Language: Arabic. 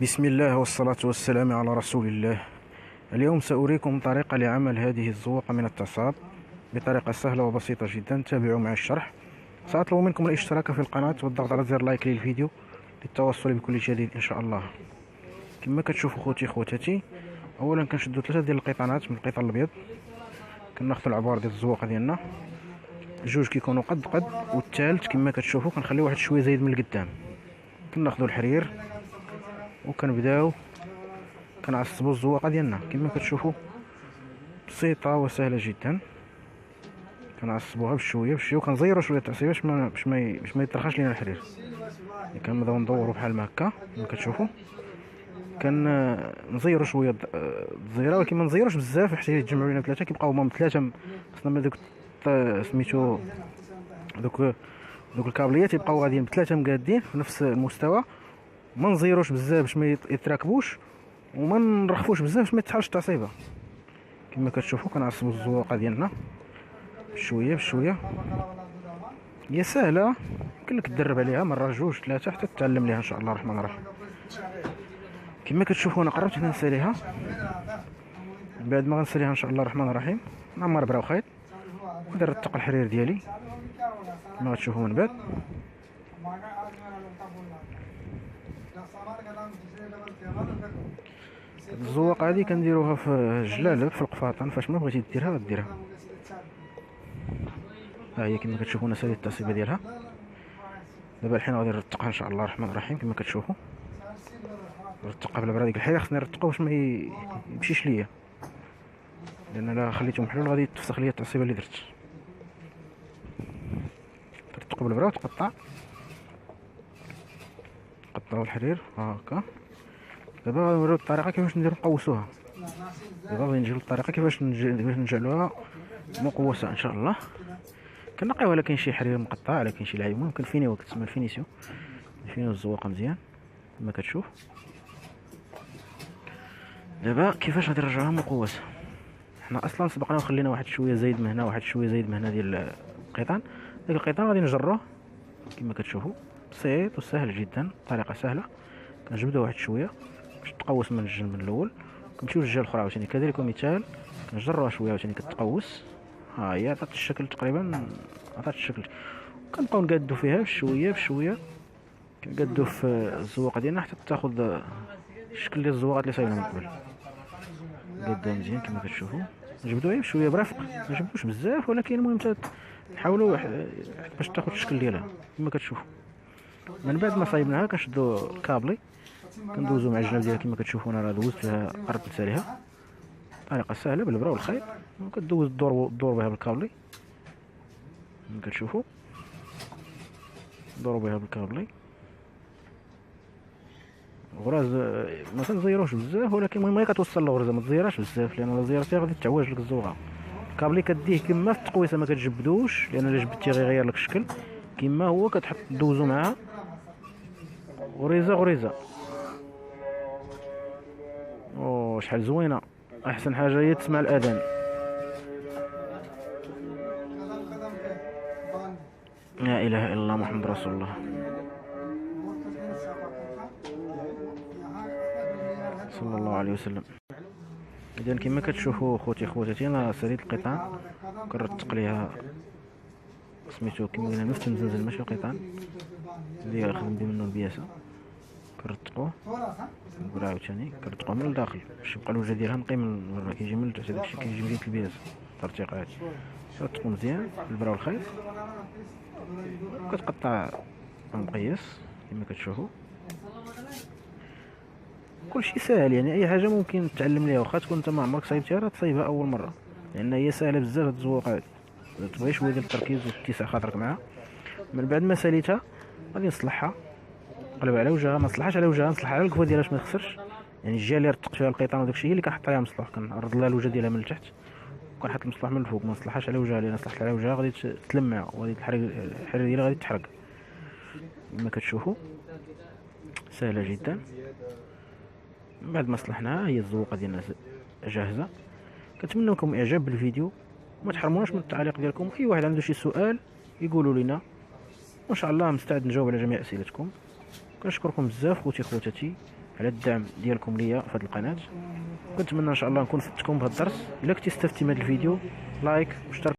بسم الله والصلاة والسلام على رسول الله. اليوم سأريكم طريقة لعمل هذه الزوقة من التصاب بطريقة سهلة وبسيطة جدا. تابعوا مع الشرح. سأطلب منكم الاشتراك في القناة والضغط على زر لايك للفيديو للتوصل بكل جديد إن شاء الله. كما كتشوفوا خوتاتي، أولا كنشدو 3 ديال القيطانات من القيطان الأبيض، كناخذوا العبار ديال الزوقة ديالنا، جوج كيكونوا قد والثالث كما كتشوفوا كنخليو واحد شوية زايد من القدام. كناخذوا الحرير وكنبداو كنعصبوا الزواقه ديالنا كما كتشوفوا، بسيطه وسهله جدا. كنعصبوها بشويه وكنزيروا شويه التعصيبه باش ما يطرخاش لينا الحرير. كنبداو ندوروا بحال ما هكا كما كتشوفوا، كنزيروا شويه الزيره، ولكن ما نزيروش بزاف حتى يتجمعوا لينا ثلاثه. كيبقاو هما ثلاثه خصنا دوك سميتو دوك الكابليات يبقاو غاديين بثلاثه مقادين في نفس المستوى. ما نزيروش بزاف باش ما يتراكبوش، وما نرخفوش بزاف باش ما يتحالش التعصيبه. كما كتشوفوا كنعصبوا الزواقه ديالنا بشويه. هي سهله، يمكن لك تدرب عليها مره جوج ثلاثه حتى تتعلم ليها ان شاء الله الرحمن الرحيم. كما كتشوفوا انا قربت نساليها. بعد ما غنساليها ان شاء الله الرحمن الرحيم نعمر براو خيط ندير الطق الحرير ديالي كما غتشوفوا من بعد. الزواقه هذه كنديروها في جلالب في القفاطن، فاش ما بغيتي ديرها غديرها. ها هي كما كتشوفوا انا ساليت التعصيبه ديالها. دابا الحين غادي نرتقها ان شاء الله الرحمن الرحيم. كما كتشوفوا نرتقها بالبرا ديك الحرير، خصني نرتقها باش ما يمشيش ليا، لان الا خليته محلول غادي تفسخ ليا التعصيبه اللي درت. ترتق بالبرا وتقطعوا الحرير هكا. دابا غنوريو الطريقه كيفاش نديرو نقوسوها. دابا غادي نجيو للطريقه كيفاش نجعلوها مقوسه ان شاء الله. كنقيوها، لا كاين شي حرير مقطع، لا كاين شي لعيب، ممكن فينيو كتسمى الفينيسيون الزواقه مزيان كما كتشوف. دابا كيفاش غادي نرجعوها مقوسه؟ حنا اصلا سبقنا وخلينا واحد شويه زايد من هنا واحد شويه زايد من هنا ديال القيطان. داك القيطان غادي نجروه كما كتشوفوا، بسيط وسهل جدا، طريقه سهله. كنجبدوا واحد شويه باش تقوس من الجنب الاول، كنمشيو للجهه الاخرى عاوتاني كذلك مثال، كنجروها شويه عاوتاني كتقوس. ها هي عطات الشكل تقريبا، عطات الشكل. كنبقاو نقادو فيها بشويه كنقادو في الزواقه ديالنا حتى تاخذ الشكل ديال الزواقات اللي صايبنا من قبل. نقادوها مزيان كما كتشوفوا، نجبدوها بشويه برفق، ما نجبدوش بزاف، ولكن المهم نحاولوا باش تاخذ الشكل ديالها كما كتشوفوا. من بعد ما صايبناها كنشدو الكابلي كندوزو مع الجناب ديالها كما كتشوفوا. انا راه دوزتها قربت نساليها. طريقه سهله بالبرا والخيط، وكدوز الدور بها بالكابلي كما كتشوفوا. دوروا بها بالكابلي غراز، ما تنزيروش بزاف، ولكن المهم غير كتوصل للغرزه، ما تزيرهاش بزاف لان الا زيرتيها غادي تعوج لك الزوغه. الكابلي كديه كما في التقويسه، ما كتجبدوش لان الا جبدتيه غيغير لك الشكل. كما هو كتحط دوزو معاه غريزه. او شحال زوينه، احسن حاجه هي تسمع الاذان. لا اله الا الله محمد رسول الله صلى الله عليه وسلم. اذا كما كتشوفوا خواتاتي انا ساليت القيطان كنرتق ليها سميتو كما قلنا نفس المزنزل ماشي القيطان اللي خدمت منه البياسه. كنرتقوه نقول عاوتاني كنرتقوه من الداخل باش يبقى الوجه ديالها نقي من برا، كيجي من التحت داكشي كيجي من البياسه. ترتيقات كترتقو مزيان بالبرا والخيط، كتقطع مقياس كما كتشوفوا. كلشي ساهل، يعني اي حاجه ممكن تتعلم ليها، واخا تكون انت ما عمرك صايبتيها راه تصايبها اول مره، لان هي ساهله بزاف. هاد الزواقه هادي تبغي شويه ديال التركيز واتساع خاطرك معاها. من بعد ما ساليتها غادي نصلحها، نقلب على وجهها، ما نصلحهاش على وجهها، نصلحها على الكفه ديالها باش ما يخسرش. يعني الجهه اللي رتقت فيها القيطان وداكشي هي اللي كنحط عليها مصلح، كنعرض لها الوجه ديالها من التحت وكنحط المصلح من الفوق. ما نصلحهاش على وجهها، لان صلحت على وجهها غادي تلمع وغادي الحرير ديالها غادي تحرق. كما كتشوفوا سهله جدا. من بعد ما صلحناها هي الزواقه ديالنا جاهزه. كنتمنى لكم اعجاب بالفيديو، وما تحرموناش من التعليق ديالكم. اي واحد عنده شي سؤال يقولوا لنا، وان شاء الله مستعد نجاوب على جميع اسئلتكم. كنشكركم بزاف خوتاتي، على الدعم ديالكم ليا في هذه القناه. كنتمنى ان شاء الله نكون فدتكم بهذا الدرس. الا كنتي استفدتي من هذا الفيديو لايك واشترك